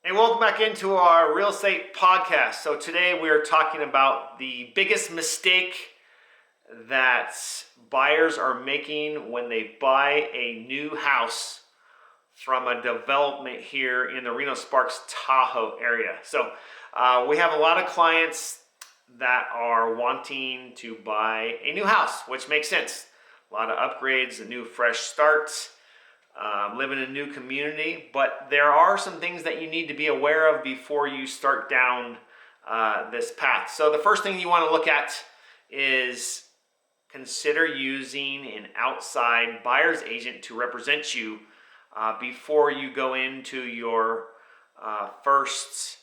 Hey, welcome back into our real estate podcast. So today we are talking about the biggest mistake that buyers are making when they buy a new house from a development here in the Reno Sparks Tahoe area. So we have a lot of clients that are wanting to buy a new house, which makes sense. A lot of upgrades, a new fresh start, live in a new community, but there are some things that you need to be aware of before you start down this path. So the first thing you want to look at is consider using an outside buyer's agent to represent you before you go into your first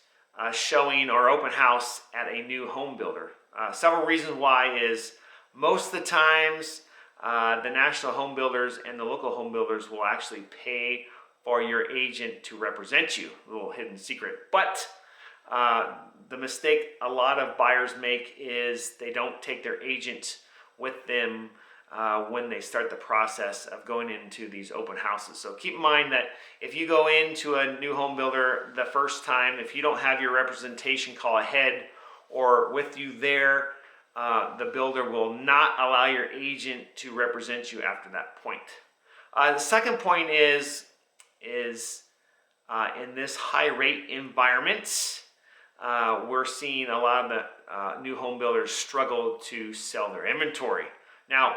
showing or open house at a new home builder. Several reasons why is most of the times the national home builders and the local home builders will actually pay for your agent to represent you. A little hidden secret. But the mistake a lot of buyers make is they don't take their agent with them when they start the process of going into these open houses. So keep in mind that if you go into a new home builder the first time, if you don't have your representation call ahead or with you there, the builder will not allow your agent to represent you after that point. The second point is in this high rate environment, we're seeing a lot of the new home builders struggle to sell their inventory. Now,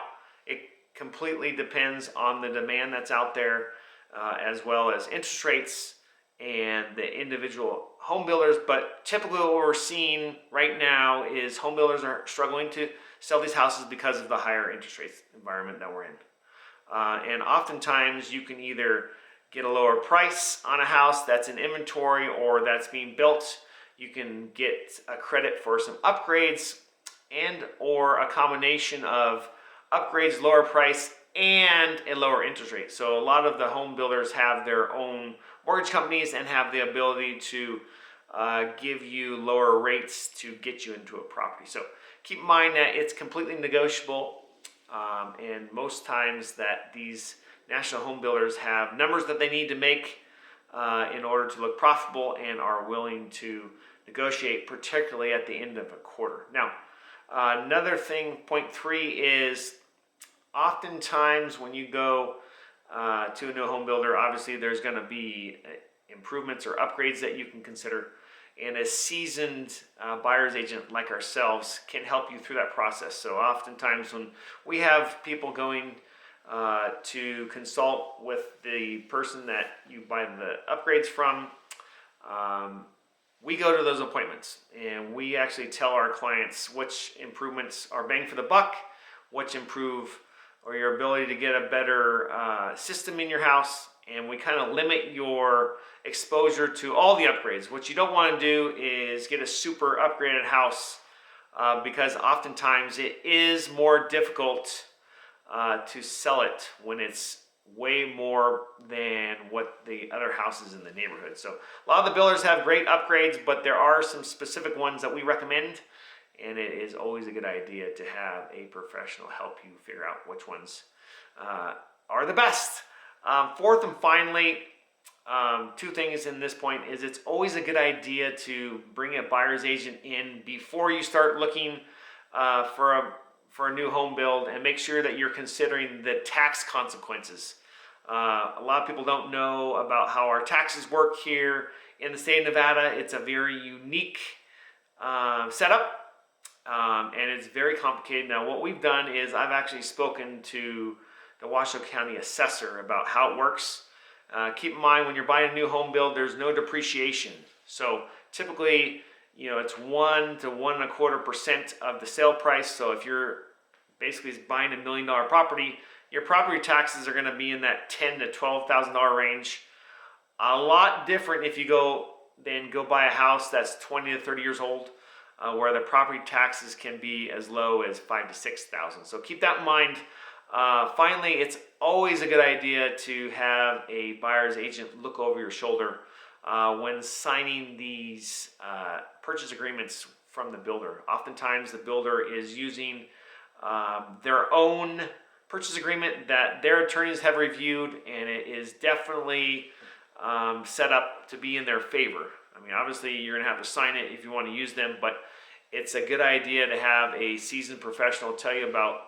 it completely depends on the demand that's out there, as well as interest rates and the individual home builders. But typically what we're seeing right now is home builders are struggling to sell these houses because of the higher interest rates environment that we're in. And oftentimes you can either get a lower price on a house that's in inventory or that's being built. You can get a credit for some upgrades and or a combination of upgrades, lower price, and a lower interest rate. So a lot of the home builders have their own mortgage companies and have the ability to give you lower rates to get you into a property. So keep in mind that it's completely negotiable, and most times that these national home builders have numbers that they need to make in order to look profitable and are willing to negotiate, particularly at the end of a quarter. Now, another thing, point 3, is oftentimes when you go to a new home builder, obviously there's going to be improvements or upgrades that you can consider. And a seasoned buyer's agent like ourselves can help you through that process. So oftentimes when we have people going to consult with the person that you buy the upgrades from, we go to those appointments and we actually tell our clients which improvements are bang for the buck, which improve or your ability to get a better system in your house, and we kind of limit your exposure to all the upgrades. What you don't want to do is get a super upgraded house because oftentimes it is more difficult to sell it when it's way more than what the other houses in the neighborhood. So a lot of the builders have great upgrades, but there are some specific ones that we recommend, and it is always a good idea to have a professional help you figure out which ones are the best. Fourth and finally, two things in this point is it's always a good idea to bring a buyer's agent in before you start looking for a new home build, and make sure that you're considering the tax consequences. A lot of people don't know about how our taxes work here in the state of Nevada. It's a very unique setup, and it's very complicated. Now, what we've done is I've actually spoken to the Washoe County assessor about how it works. Keep in mind, when you're buying a new home build, there's no depreciation. So typically, it's 1 to 1.25% of the sale price. So if you're basically buying $1 million property, your property taxes are going to be in that $10,000 to $12,000 range. A lot different if you go buy a house that's 20 to 30 years old, where the property taxes can be as low as $5,000 to $6,000. So keep that in mind. Finally, it's always a good idea to have a buyer's agent look over your shoulder when signing these purchase agreements from the builder. Oftentimes the builder is using their own purchase agreement that their attorneys have reviewed, and it is definitely set up to be in their favor. I mean, obviously you're going to have to sign it if you want to use them, but it's a good idea to have a seasoned professional tell you about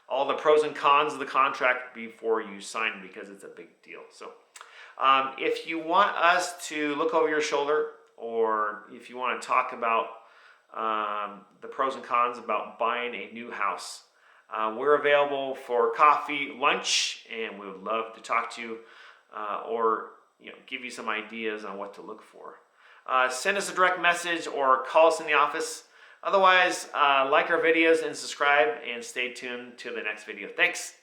all the pros and cons of the contract before you sign, because it's a big deal. So if you want us to look over your shoulder, or if you want to talk about the pros and cons about buying a new house, we're available for coffee, lunch, and we would love to talk to you, or give you some ideas on what to look for. Send us a direct message or call us in the office. Otherwise, like our videos and subscribe, and stay tuned to the next video. Thanks.